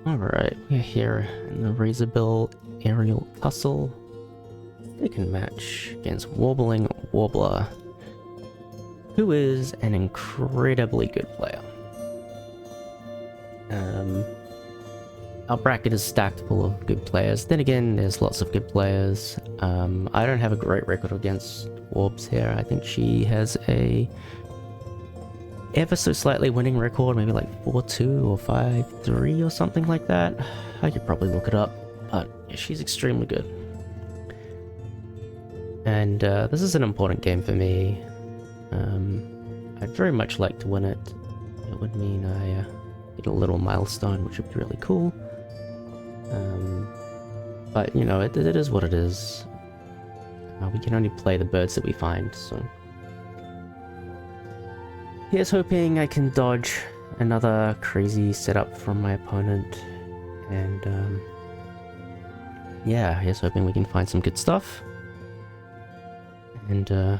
Alright, we're here in the Razorbill aerial tussle. They can match against WarblingWarbler, who is an incredibly good player. Our bracket is stacked full of good players. Then again, there's lots of good players. I don't have a great record against Warbs here. I think she has a ever so slightly winning record, maybe like 4-2 or 5-3 or something like that. I could probably look it up, but yeah, she's extremely good. And this is an important game for me. I'd very much like to win it. It would mean I get a little milestone, which would be really cool. But you know, it is what it is. We can only play the birds that we find, so... Here's hoping I can dodge another crazy setup from my opponent, and yeah, here's hoping we can find some good stuff. And yeah,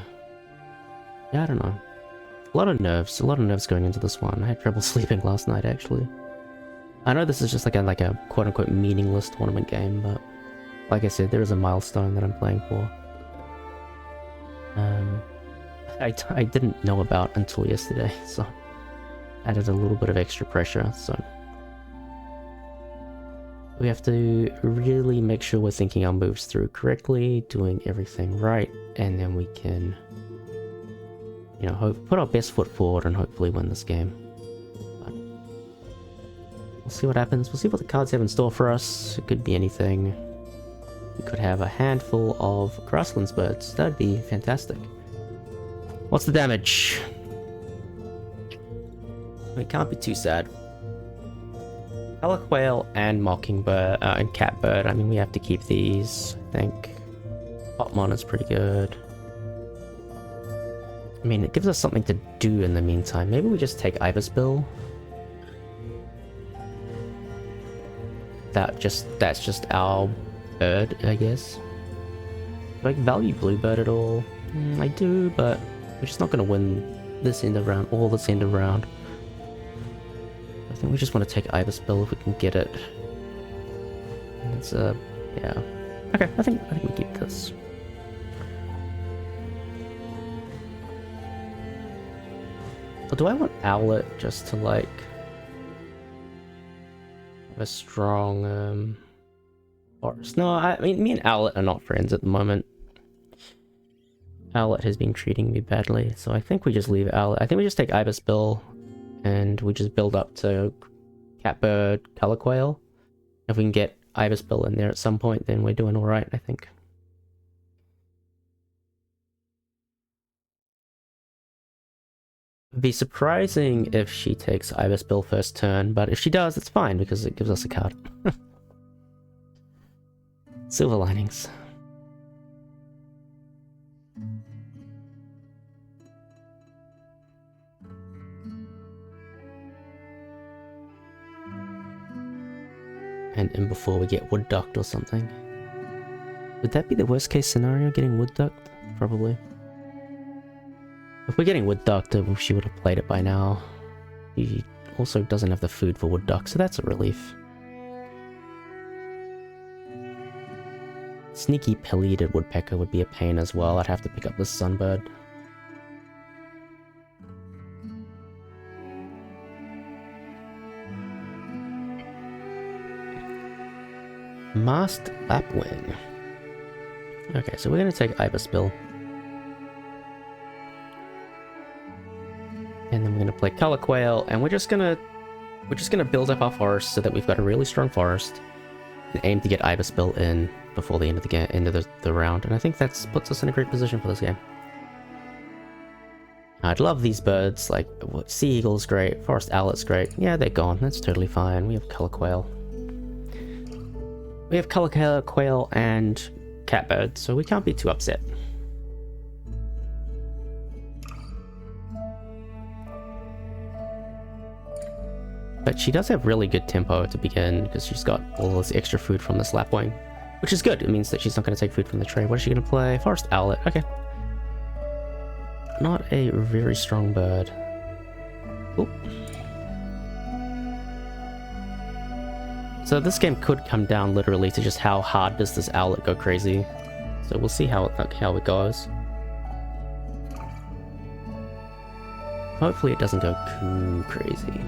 I don't know. A lot of nerves going into this one. I had trouble sleeping last night, actually. I know this is just like a quote-unquote meaningless tournament game, but like I said, there is a milestone that I'm playing for. I didn't know about until yesterday, so added a little bit of extra pressure, so we have to really make sure we're thinking our moves through correctly, doing everything right, and then we can, you know, put our best foot forward and hopefully win this game. But we'll see what happens. We'll see what the cards have in store for us. It could be anything. We could have a handful of grasslands birds. That'd be fantastic. What's the damage? It can't be too sad. Color Quail and Mockingbird and Catbird. I mean, we have to keep these, I think. Hotmon is pretty good. I mean, it gives us something to do in the meantime. Maybe we just take Ibisbill. That's just our bird, I guess. Do I value Bluebird at all? I do, but we're just not going to win this end of round or this end of round. I think we just want to take Ibisbill if we can get it. And it's yeah. Okay, I think we keep this. Or do I want Owlet just to like have a strong forest? No, I mean me and Owlet are not friends at the moment. Owlet has been treating me badly, so I think we just leave Owlet. I think we just take Ibisbill, and we just build up to Catbird, Color Quail. If we can get Ibisbill in there at some point, then we're doing alright, I think. It'd be surprising if she takes Ibisbill first turn, but if she does, it's fine, because it gives us a card. Silver linings. And in before we get Wood Ducked or something. Would that be the worst case scenario, getting Wood Ducked? Probably. If we're getting Wood Ducked, she would have played it by now. She also doesn't have the food for Wood Duck, so that's a relief. Sneaky pileated Woodpecker would be a pain as well. I'd have to pick up this Sunbird. Masked Lapwing. Okay, so we're gonna take Ibisbill. And then we're gonna play Color Quail, and we're just gonna build up our forest so that we've got a really strong forest. And aim to get Ibisbill in before the end of the game, end of the round, and I think that puts us in a great position for this game. I'd love these birds, like Sea Eagle's great, Forest Owlet's great. Yeah, they're gone. That's totally fine. We have Color Quail. We have Color Quail and Catbird, so we can't be too upset. But she does have really good tempo to begin, because she's got all this extra food from this Lapwing, which is good. It means that she's not going to take food from the tray. What is she going to play? Forest Owlet. Okay. Not a very strong bird. Oop. So this game could come down literally to just how hard does this owlet go crazy. So we'll see how it goes. Hopefully it doesn't go too crazy.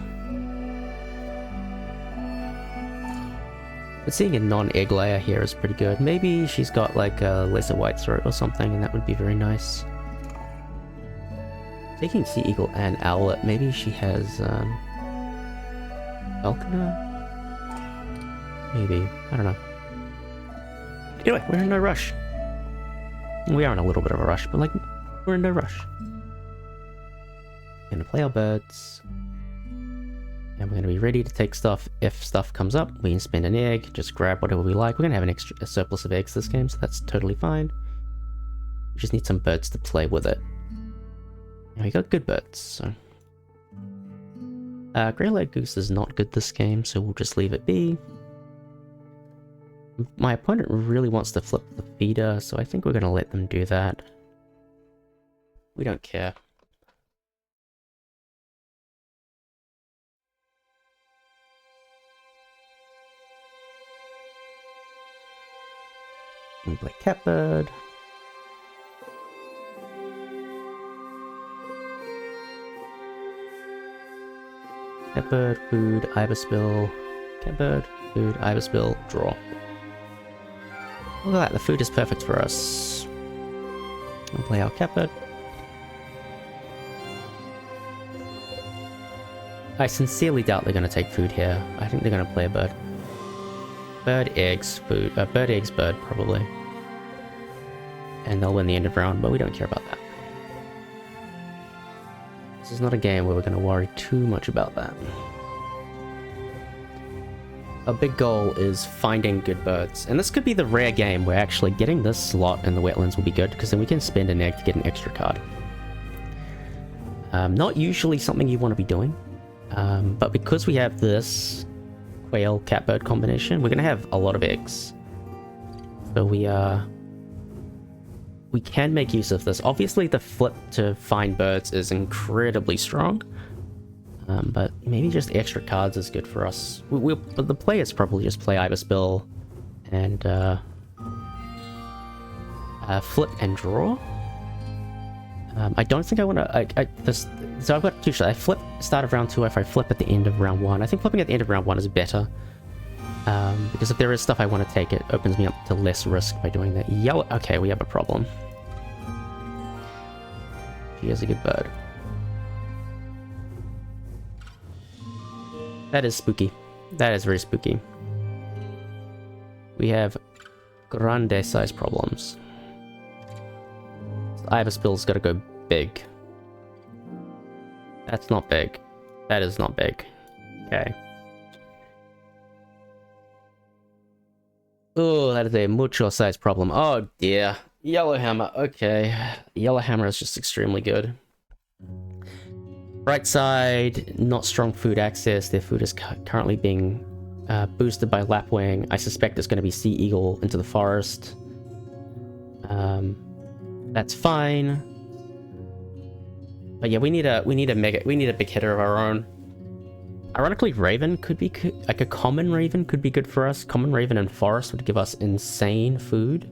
But seeing a non-egg layer here is pretty good. Maybe she's got like a lesser white throat or something, and that would be very nice. Taking sea eagle and owlet, maybe she has falconer? Maybe, I don't know. Anyway, we're in no rush. We are in a little bit of a rush, but like, we're in no rush. We're gonna play our birds. And we're gonna be ready to take stuff if stuff comes up. We can spend an egg, just grab whatever we like. We're gonna have a surplus of eggs this game, so that's totally fine. We just need some birds to play with it. And we got good birds, so... Grey-leg goose is not good this game, so we'll just leave it be. My opponent really wants to flip the feeder, so I think we're gonna let them do that. We don't care. We play catbird. Catbird, food, ibisbill. Catbird, food, ibisbill, draw. Look at that, the food is perfect for us. We'll play our catbird. I sincerely doubt they're going to take food here. I think they're going to play a bird. Bird, eggs, food. Bird, eggs, bird, probably. And they'll win the end of round, but we don't care about that. This is not a game where we're going to worry too much about that. Our big goal is finding good birds. And this could be the rare game where actually getting this slot in the wetlands will be good, because then we can spend an egg to get an extra card. Not usually something you want to be doing. But because we have this quail catbird combination, we're gonna have a lot of eggs. So we can make use of this. Obviously the flip to find birds is incredibly strong. But maybe just extra cards is good for us. But the players probably just play ibisbill and flip and draw. I don't think I want to. So I've got two shots. I flip start of round 2 if I flip at the end of round 1. I think flipping at the end of round 1 is better. Because if there is stuff I want to take, it opens me up to less risk by doing that. Yellow. Okay, we have a problem. She is a good bird. That is spooky. That is very spooky. We have grande size problems. Ibisbill's gotta go big. That's not big. That is not big. Okay. Oh, that is a mucho size problem. Oh dear. Yellowhammer. Okay. Yellowhammer is just extremely good. Right side, not strong food access. Their food is currently being boosted by Lapwing. I suspect it's going to be Sea Eagle into the forest. That's fine. But yeah, we need a big hitter of our own. Ironically, Raven could be like a common Raven could be good for us. Common Raven and Forest would give us insane food.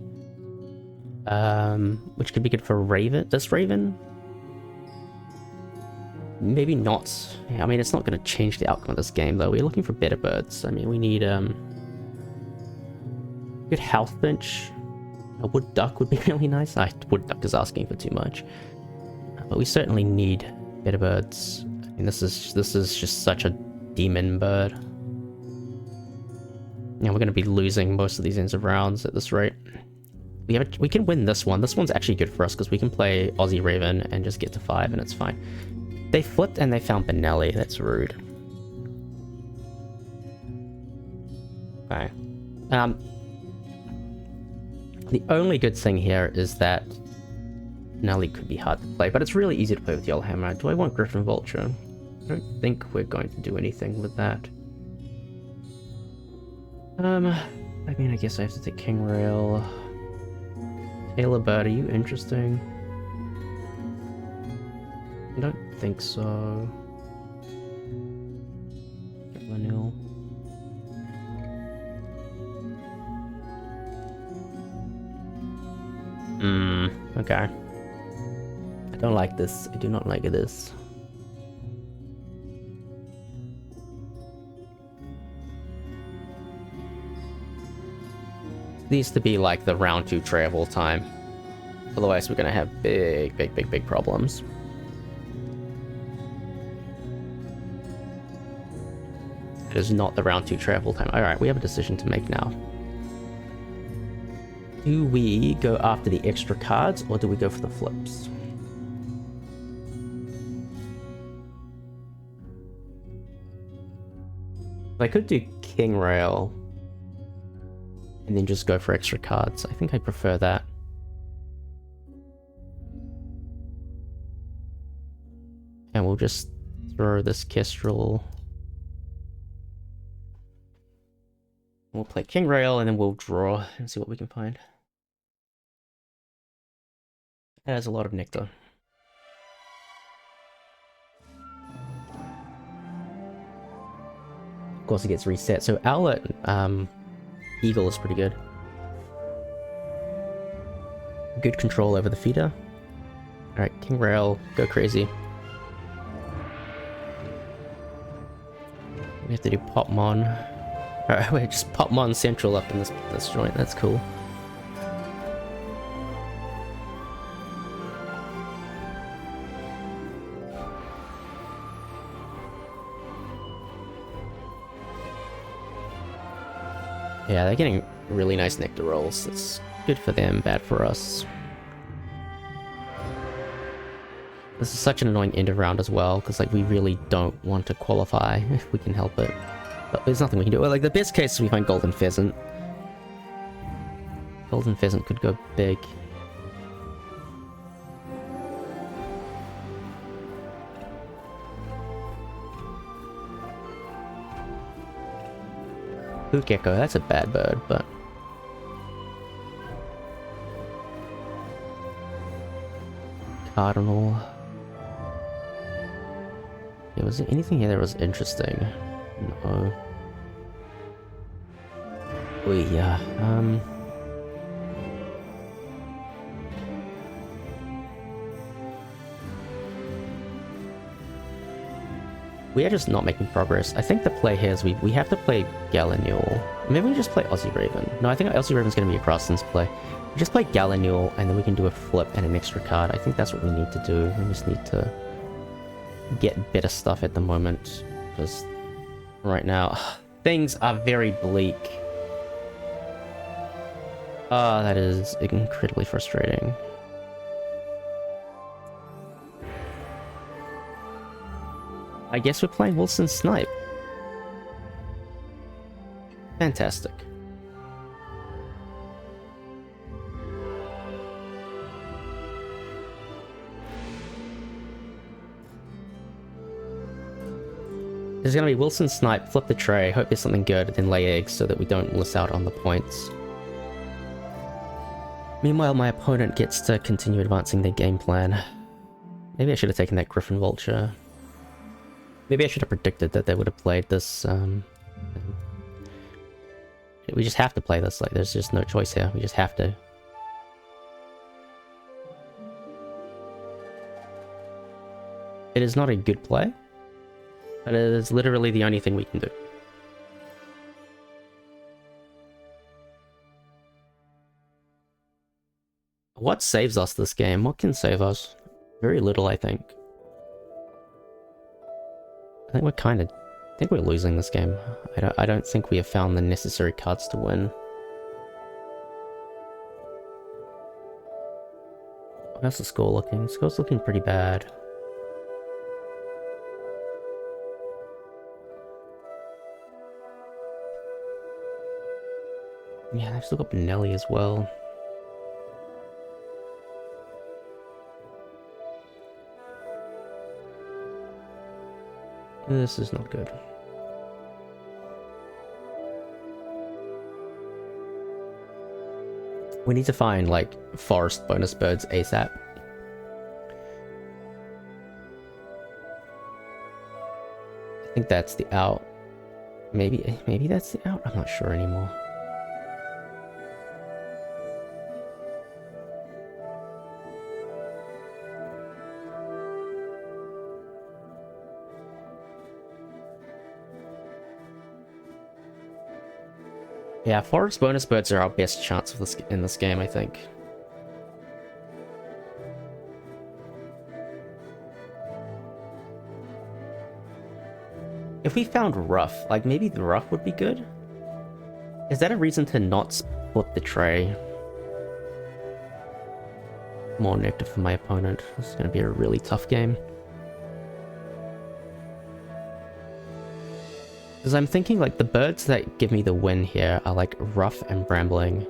Which could be good for Raven. This Raven? Maybe not. Yeah, I mean, it's not going to change the outcome of this game, though. We're looking for better birds. I mean, we need good house finch. A wood duck would be really nice. Wood duck is asking for too much. But we certainly need better birds. I mean, this is just such a demon bird. Yeah, we're going to be losing most of these ends of rounds at this rate. We can win this one. This one's actually good for us because we can play Aussie Raven and just get to 5 and it's fine. They flipped and they found Benelli. That's rude. Okay. The only good thing here is that Benelli could be hard to play, but it's really easy to play with Yellowhammer. Do I want Griffin Vulture? I don't think we're going to do anything with that. I mean, I guess I have to take King Rail. Taylor Bird, are you interesting? I don't think so. Lanil. Okay. I don't like this. I do not like this. Needs to be like the round 2 travel time. Otherwise we're gonna have big problems. It is not the round 2 travel time. Alright, we have a decision to make now. Do we go after the extra cards, or do we go for the flips? I could do King Rail and then just go for extra cards. I think I prefer that. And we'll just throw this Kestrel. We'll play King Rail and then we'll draw and see what we can find. It has a lot of nectar. Of course it gets reset. So Owlet, Eagle is pretty good. Good control over the feeder. Alright, King Rail, go crazy. We have to do Popmon. Alright, wait, just Popmon Central up in this joint, that's cool. Yeah, they're getting really nice nectar rolls. It's good for them, bad for us. This is such an annoying end of round as well, because like we really don't want to qualify if we can help it. But there's nothing we can do. Like the best case is we find Golden Pheasant. Golden Pheasant could go big. Blue Gecko, that's a bad bird, but... Cardinal... Yeah, was there anything here that was interesting? No. Oh yeah, we are just not making progress. I think the play here is we have to play Gallinule. Maybe we just play Aussie Raven. No, I think Aussie Raven's going to be a Crosslands play. We just play Gallinule, and then we can do a flip and an extra card. I think that's what we need to do. We just need to get better stuff at the moment. Because right now, things are very bleak. Ah, that is incredibly frustrating. I guess we're playing Wilson Snipe. Fantastic. There's gonna be Wilson Snipe, flip the tray, hope there's something good, then lay eggs so that we don't miss out on the points. Meanwhile, my opponent gets to continue advancing their game plan. Maybe I should have taken that Griffin Vulture. Maybe I should have predicted that they would have played this, we just have to play this, like, there's just no choice here, we just have to. It is not a good play, but it is literally the only thing we can do. What saves us this game? What can save us? Very little, I think. I think we're losing this game. I don't think we have found the necessary cards to win. How's the score looking? The score's looking pretty bad. Yeah, I've still got Benelli as well. This is not good. We need to find, like, forest bonus birds ASAP. I think that's the out. Maybe that's the out? I'm not sure anymore. Yeah, forest bonus birds are our best chance of this in this game, I think. If we found rough, like maybe the rough would be good? Is that a reason to not split the tray? More nectar for my opponent. This is going to be a really tough game. Because I'm thinking like the birds that give me the win here are like rough and brambling.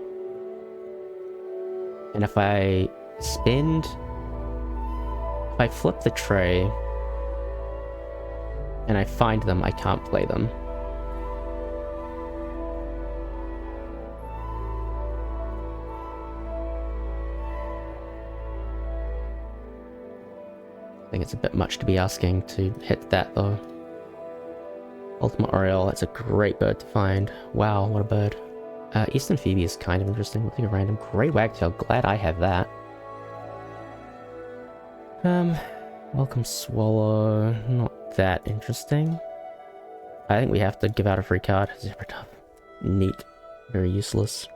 And if I flip the tray and I find them, I can't play them. I think it's a bit much to be asking to hit that though. Ultimate Oriole, that's a great bird to find. Wow, what a bird. Eastern Phoebe is kind of interesting. Looking at random. Great Wagtail, glad I have that. Welcome Swallow, not that interesting. I think we have to give out a free card. Zebra Dove. Neat. Very useless.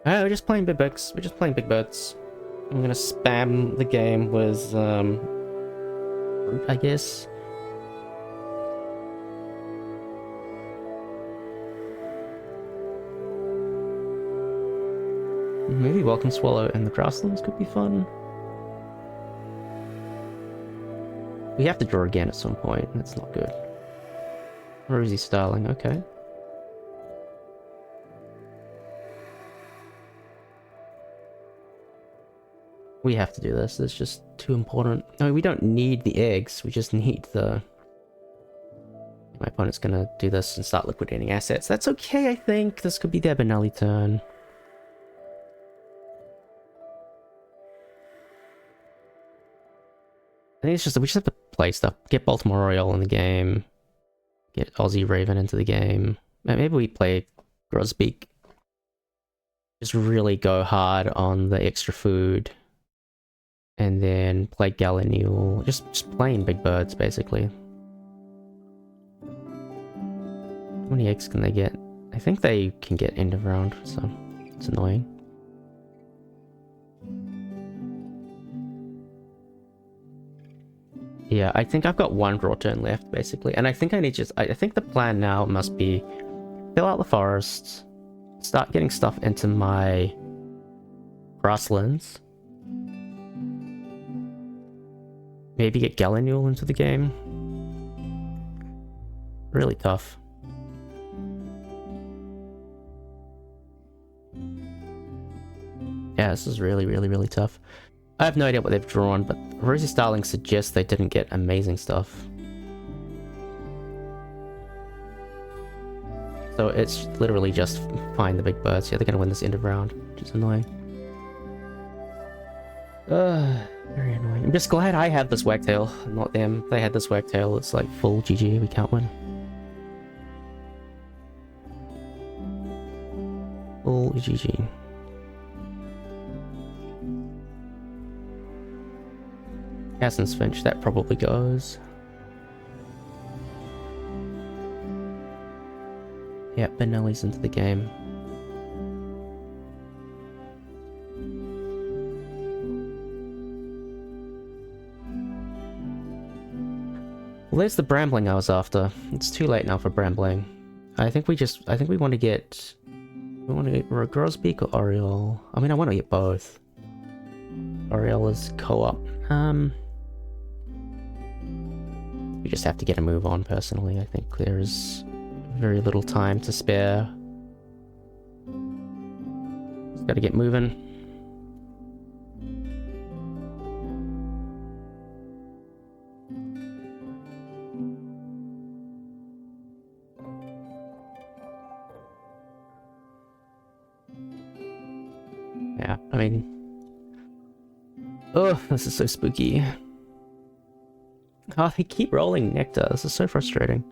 Alright, we're just playing big birds. We're just playing big birds. I'm gonna spam the game with, fruit, I guess. Maybe Welcome Swallow and the Grasslands could be fun. We have to draw again at some point. That's not good. Rosie Starling, okay. We have to do this. It's just too important. No, we don't need the eggs. We just need the... My opponent's gonna do this and start liquidating assets. That's okay, I think. This could be their Benelli turn. I think it's just that we just have to play stuff. Get Baltimore Oriole in the game. Get Aussie Raven into the game. Maybe we play Grosbeak. Just really go hard on the extra food. And then play Gallinule. Just playing big birds, basically. How many eggs can they get? I think they can get end of round, so it's annoying. Yeah, I think I've got one draw turn left, basically. And I think I need just... I think the plan now must be fill out the forests, start getting stuff into my grasslands. Maybe get Gallinule into the game. Really tough. Yeah, this is really, really, really tough. I have no idea what they've drawn, but Rosie Starling suggests they didn't get amazing stuff. So it's literally just find the big birds. Yeah, they're gonna win this end of round, which is annoying. Very annoying. I'm just glad I have this Wagtail, not them. If they had this Wagtail, it's like full GG, we can't win. Full GG. Casson's Finch, that probably goes. Yeah, Benelli's into the game. Well, there's the brambling I was after. It's too late now for brambling. I think we want to get... We want to get Grosbeak or Oriole? I mean, I want to get both. Oriole is co-op. We just have to get a move on, personally. I think there is very little time to spare. Just gotta get moving. Yeah, I mean... Oh, this is so spooky. Oh, they keep rolling nectar. This is so frustrating.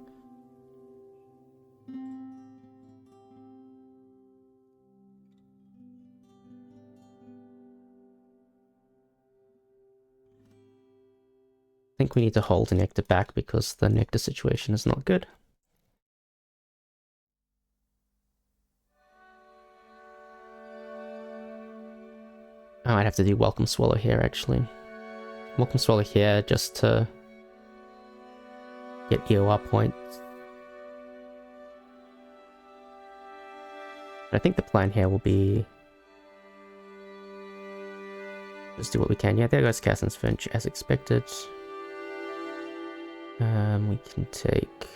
I think we need to hold the nectar back because the nectar situation is not good. I might have to do Welcome Swallow here, actually. Welcome Swallow here just to get EOR points. I think the plan here will be just do what we can. Yeah, there goes Cassin's Finch, as expected. We can take...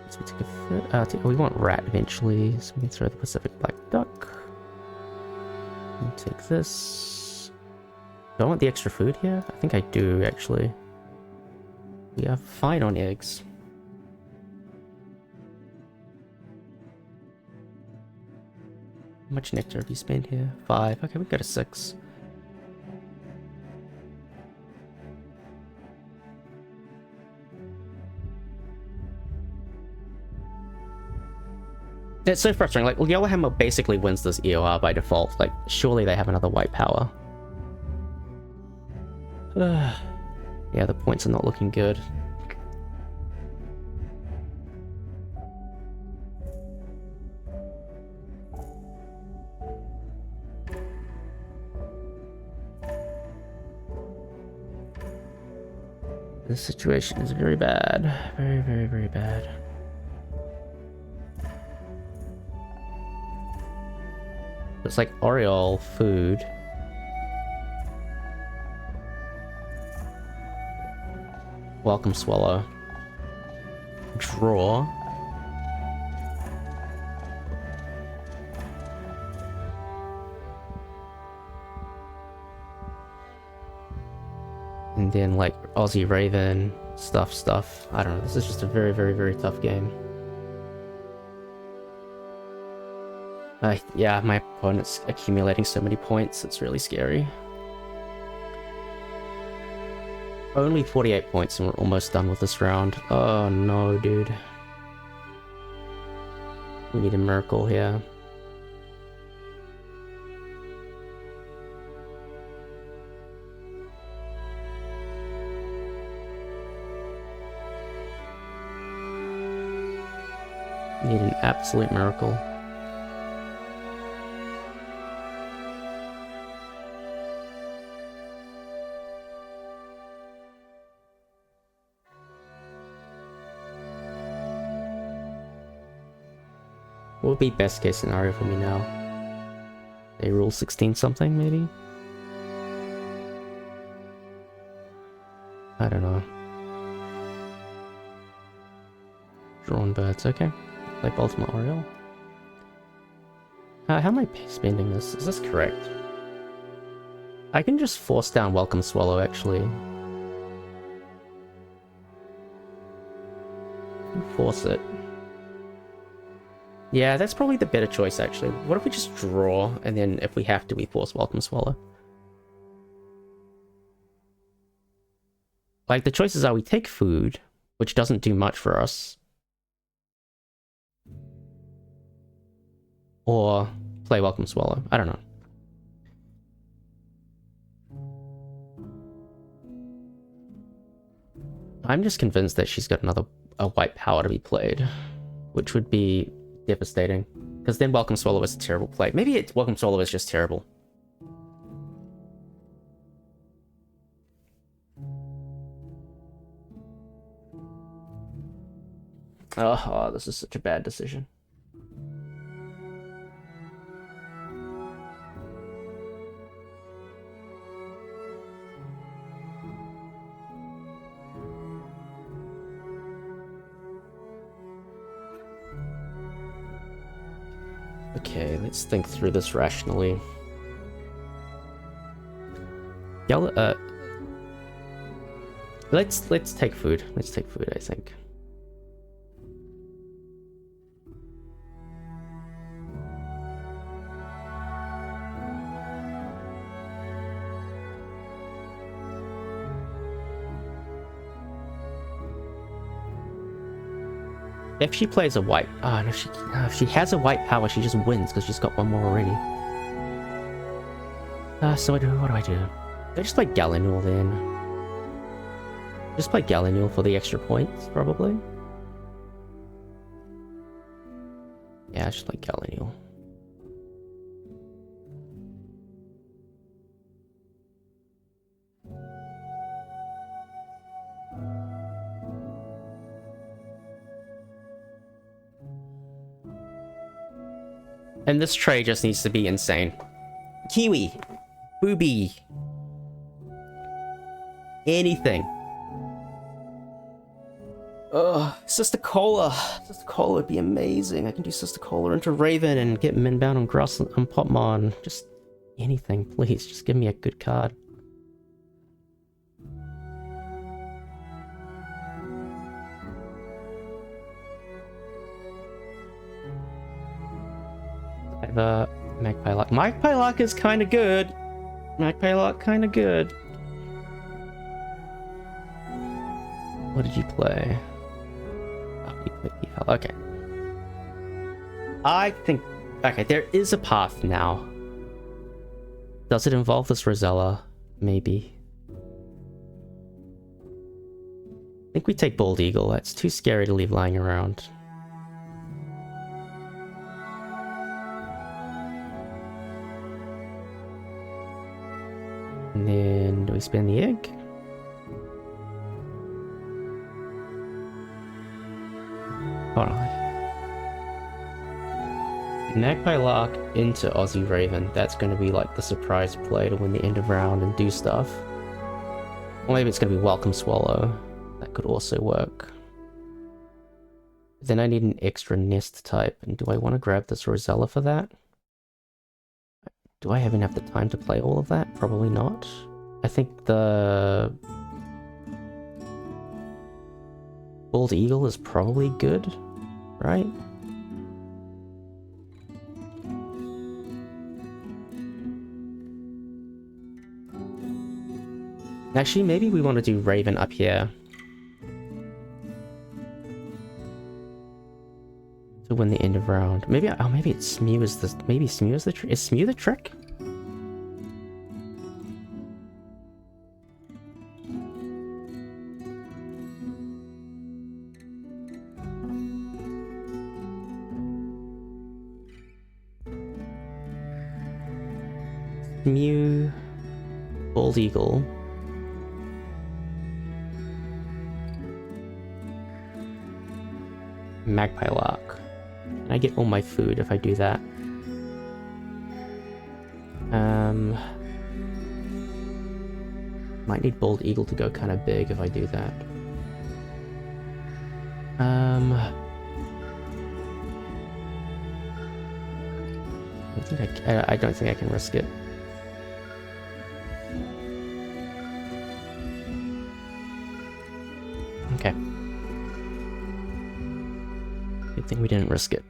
So we take a we want Rat eventually, so we can throw the Pacific Black Duck. And take this. Do I want the extra food here? I think I do, actually. We are fine on eggs. How much nectar have you spent here? 5. Okay, we go to 6. It's so frustrating. Like, well, Yellowhammer basically wins this EOR by default. Like, surely they have another white power. Yeah, the points are not looking good. This situation is very bad. Very, very, very bad. It's like Oriole, food. Welcome Swallow. Draw. And then like Aussie Raven, stuff. I don't know, this is just a very, very, very tough game. Yeah, my opponent's accumulating so many points, it's really scary. Only 48 points and we're almost done with this round. Oh no, dude. We need a miracle here. Need an absolute miracle. What would be best case scenario for me now? They rule 16 something, maybe? I don't know. Drawn birds, okay. Like Baltimore Oriole. How am I spending this? Is this correct? I can just force down Welcome Swallow, actually. Force it. Yeah, that's probably the better choice, actually. What if we just draw, and then if we have to, we force Welcome Swallow? Like, the choices are we take food, which doesn't do much for us, or play Welcome Swallow. I don't know. I'm just convinced that she's got a white power to be played, which would be devastating. Because then Welcome Swallow is a terrible play. Maybe Welcome Swallow is just terrible. Oh, this is such a bad decision. Okay, let's think through this rationally. Let's take food. Let's take food, I think. If she plays a white... Oh, no, if she has a white power, she just wins, because she's got one more already. So what do I do? I just play Gallinule then. Just play Gallinule for the extra points, probably. Yeah, I just like Gallinule. And this tray just needs to be insane. Kiwi! Booby! Anything. Ugh, Sister Cola. Sister Cola would be amazing. I can do Sister Cola into Raven and get Minbound on Grass and Popmon. Just anything, please. Just give me a good card. I have a Magpie Lock. Magpie Lock is kind of good. Magpie Lock kind of good. What did you play? Oh, you played P-Pal. Okay. I think... Okay, there is a path now. Does it involve this Rosella? Maybe. I think we take Bald Eagle. That's too scary to leave lying around. And then, do we spin the egg? Hold on. Magpie Lock into Aussie Raven. That's going to be like the surprise play to win the end of round and do stuff. Or maybe it's going to be Welcome Swallow. That could also work. Then I need an extra nest type. And do I want to grab this Rosella for that? Do I even have the time to play all of that? Probably not. I think the Bald Eagle is probably good, right? Actually, maybe we want to do Raven up here to win the end of round. Maybe maybe it's Smew is the Smew is the trick. Is Smew the trick? Smew, Bald Eagle. Magpie Lock. Can I get all my food if I do that? Might need Bald Eagle to go kind of big if I do that. I don't think I can risk it. Okay. Good thing we didn't risk it.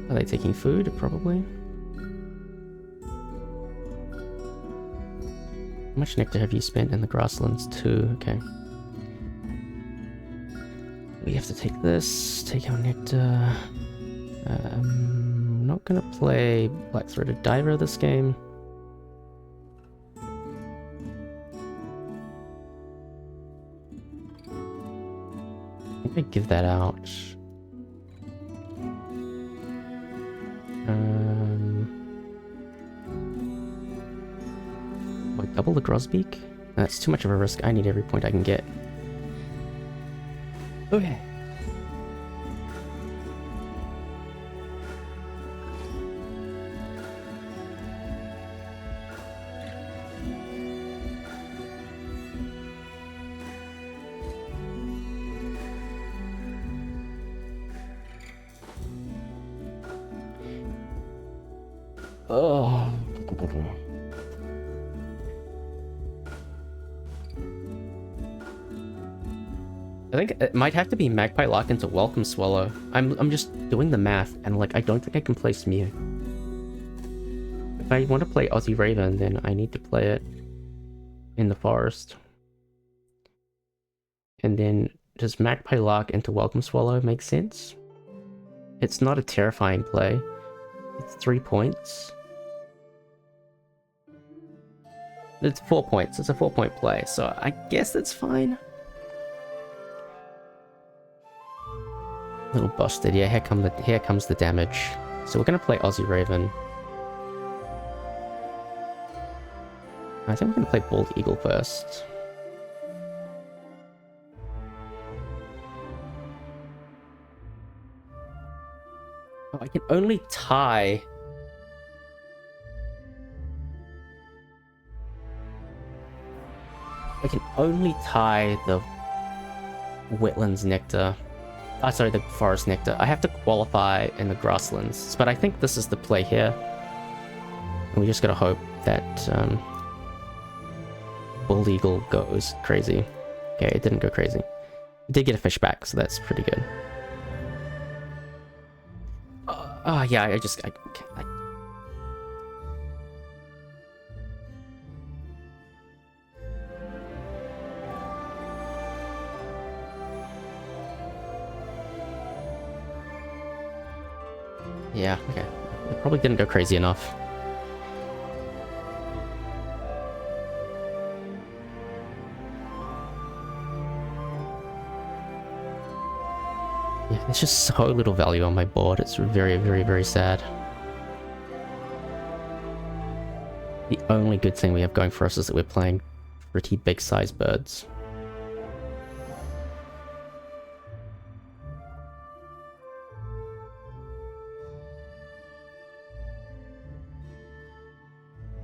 Are they taking food? Probably. How much nectar have you spent in the grasslands? 2, okay. We have to take this, take our nectar. I'm not gonna play Black-Throated Diver this game. I think I give that out. Wait, double the Grosbeak? That's too much of a risk. I need every point I can get. Okay. Oh. I think it might have to be Magpie Lock into Welcome Swallow. I'm just doing the math, and like I don't think I can play Smew. If I want to play Aussie Raven, then I need to play it. in the forest. And then does Magpie Lark into Welcome Swallow make sense? It's not a terrifying play. It's 3 points. It's 4 points. It's a 4-point play, so I guess that's fine. Little busted. Yeah, here comes the damage. So we're gonna play Aussie Raven. I think we're gonna play Bald Eagle first. Oh, I can only tie. I can only tie the Wetlands Nectar. Oh, sorry, the Forest Nectar. I have to qualify in the Grasslands, but I think this is the play here. And we just gotta hope that Bald Eagle goes crazy. Okay, it didn't go crazy. It did get a fish back, so that's pretty good. Oh, yeah, I yeah, okay. It probably didn't go crazy enough. Yeah, there's just so little value on my board. It's very, very, very sad. The only good thing we have going for us is that we're playing pretty big-sized birds.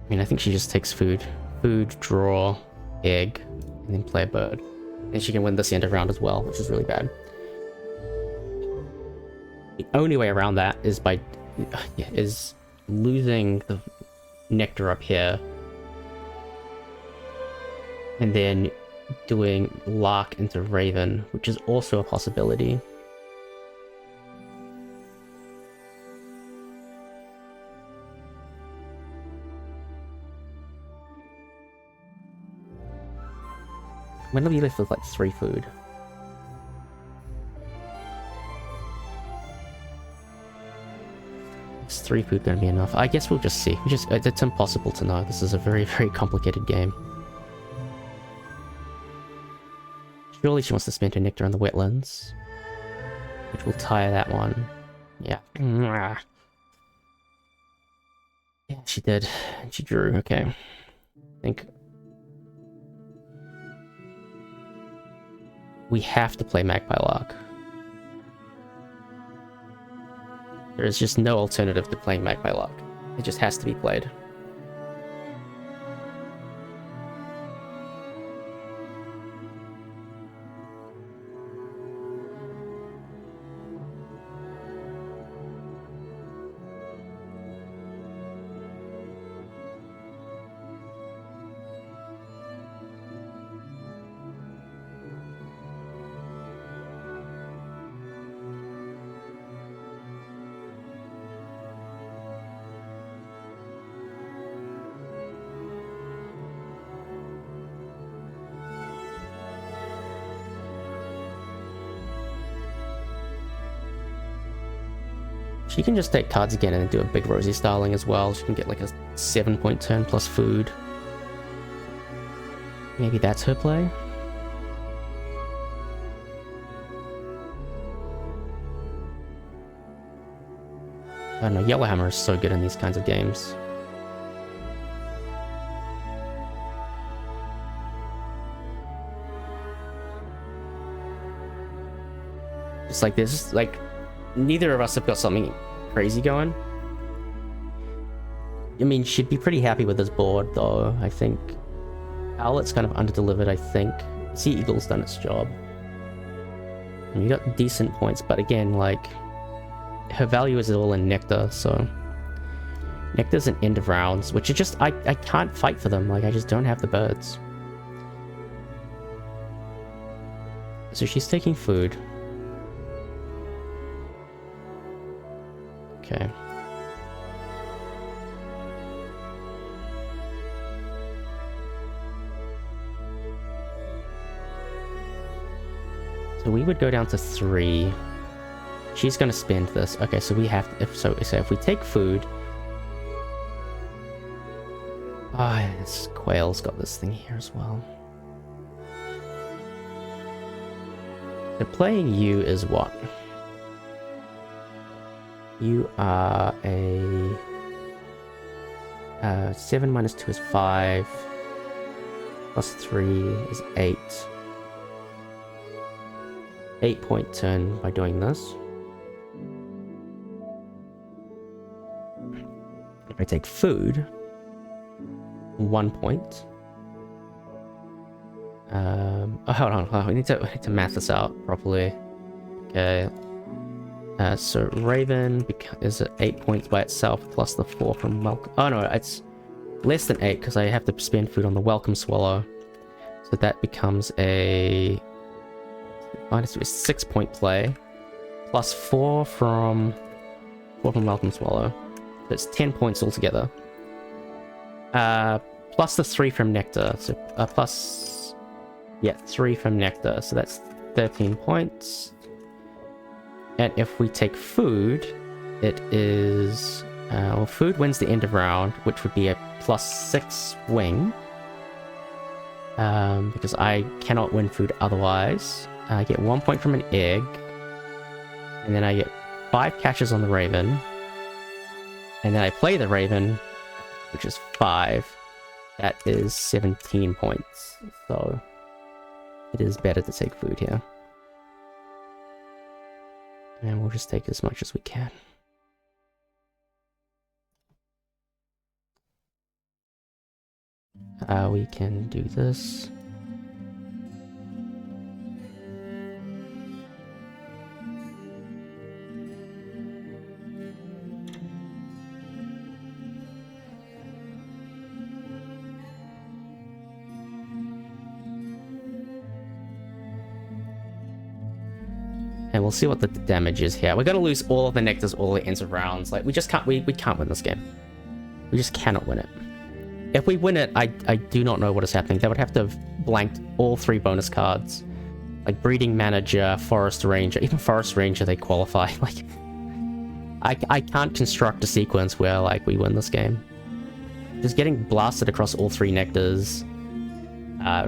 I mean, I think she just takes food. Food, draw, egg, and then play a bird. And she can win this end of round as well, which is really bad. The only way around that is by... is losing the nectar up here. And then doing Lark into Raven, which is also a possibility. When are we left with like 3 food? Is 3 food gonna be enough? I guess we'll just see. It's impossible to know. This is a very, very complicated game. Surely she wants to spend her nectar on the wetlands, which will tire that one. Yeah. Yeah, she did. And she drew. Okay. I think we have to play Magpie Lark. There is just no alternative to playing Magpie Lark. It just has to be played. She can just take cards again and do a big Rosie Starling as well. She can get like a 7-point turn plus food. Maybe that's her play? I don't know, Yellowhammer is so good in these kinds of games. It's like this, like, neither of us have got something crazy going. I mean, she'd be pretty happy with this board, though, I think. Owlet's kind of underdelivered, I think. Sea Eagle's done its job. And you got decent points, but again, like, her value is all in Nectar, so... Nectar's an end of rounds, which are just... I can't fight for them, like, I just don't have the birds. So she's taking food. Okay. So we would go down to 3. She's going to spend this. Okay, so we have to, if we take food. Oh, this Quail's got this thing here as well. So playing you is what? You are a 7 minus 2 is 5. Plus 3 is 8. 8-point turn by doing this. If I take food, 1 point. Hold on. We need to math this out properly. Okay. So Raven is at 8 points by itself plus the 4 from Welcome. Oh no, it's less than 8 because I have to spend food on the Welcome Swallow. So that becomes a minus 6-point play plus 4 from Welcome Swallow. That's 10 points altogether. Plus the 3 from Nectar. So plus 3 from Nectar. So that's 13 points. And if we take food, it is well, food wins the end of round, which would be a plus 6 wing. Because I cannot win food otherwise. I get 1 point from an egg. And then I get 5 catches on the Raven. And then I play the Raven, which is 5. That is 17 points. So it is better to take food here. And we'll just take as much as we can. We can do this. And we'll see what the damage is here. We're gonna lose all of the nectars, all the ends of rounds. Like, we just can't, we can't win this game. We just cannot win it. If we win it, I do not know what is happening. They would have to have blanked all 3 bonus cards. Like Breeding Manager, Forest Ranger, even Forest Ranger, they qualify. Like, I can't construct a sequence where, like, we win this game. Just getting blasted across all 3 nectars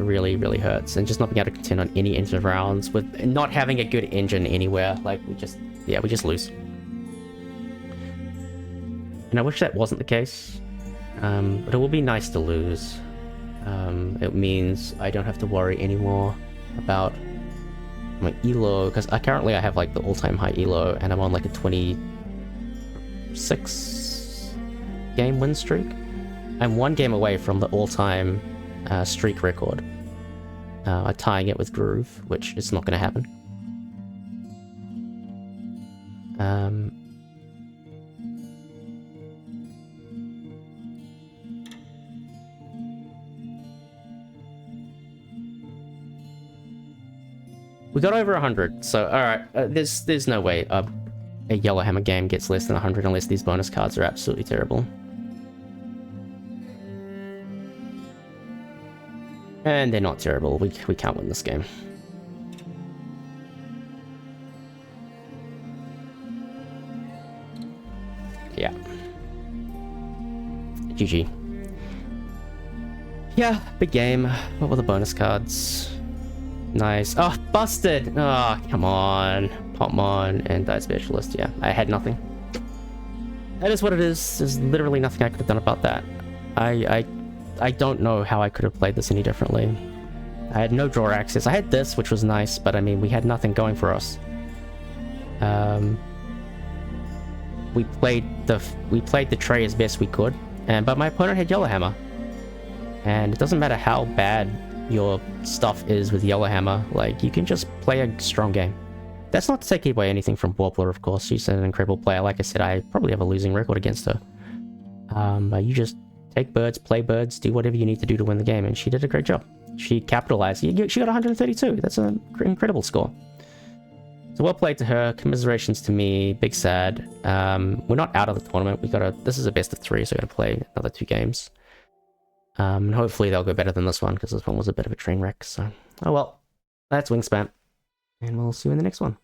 really, really hurts. And just not being able to contend on any end of rounds with not having a good engine anywhere. Like, we just lose. And I wish that wasn't the case. But it will be nice to lose. It means I don't have to worry anymore about my elo, because currently I have like the all-time high elo, and I'm on like a 26 game win streak. I'm 1 game away from the all-time streak record. I'm tying it with Groove, which is not going to happen. We got over 100, so alright, there's no way a Yellowhammer game gets less than 100 unless these bonus cards are absolutely terrible. And they're not terrible, we can't win this game. Yeah. GG. Yeah, big game. What were the bonus cards? Nice. Oh, busted! Oh, come on. Popmon and Dive Specialist. Yeah, I had nothing. That is what it is. There's literally nothing I could have done about that. I don't know how I could have played this any differently. I had no draw access. I had this, which was nice, but I mean, we had nothing going for us. We played the tray as best we could, but my opponent had Yellowhammer. And it doesn't matter how bad your stuff is with Yellowhammer, like, you can just play a strong game. That's not to take away anything from Warbler, of course. She's an incredible player. Like I said, I probably have a losing record against her. But you just take birds, play birds, do whatever you need to do to win the game, and she did a great job. She capitalized. She got 132. That's an incredible score. So well played to her. Commiserations to me. Big sad. We're not out of the tournament. This is a best of 3, so we gotta play another 2 games. And hopefully they'll go better than this one, because this one was a bit of a train wreck, so... Oh well. That's Wingspan. and we'll see you in the next one.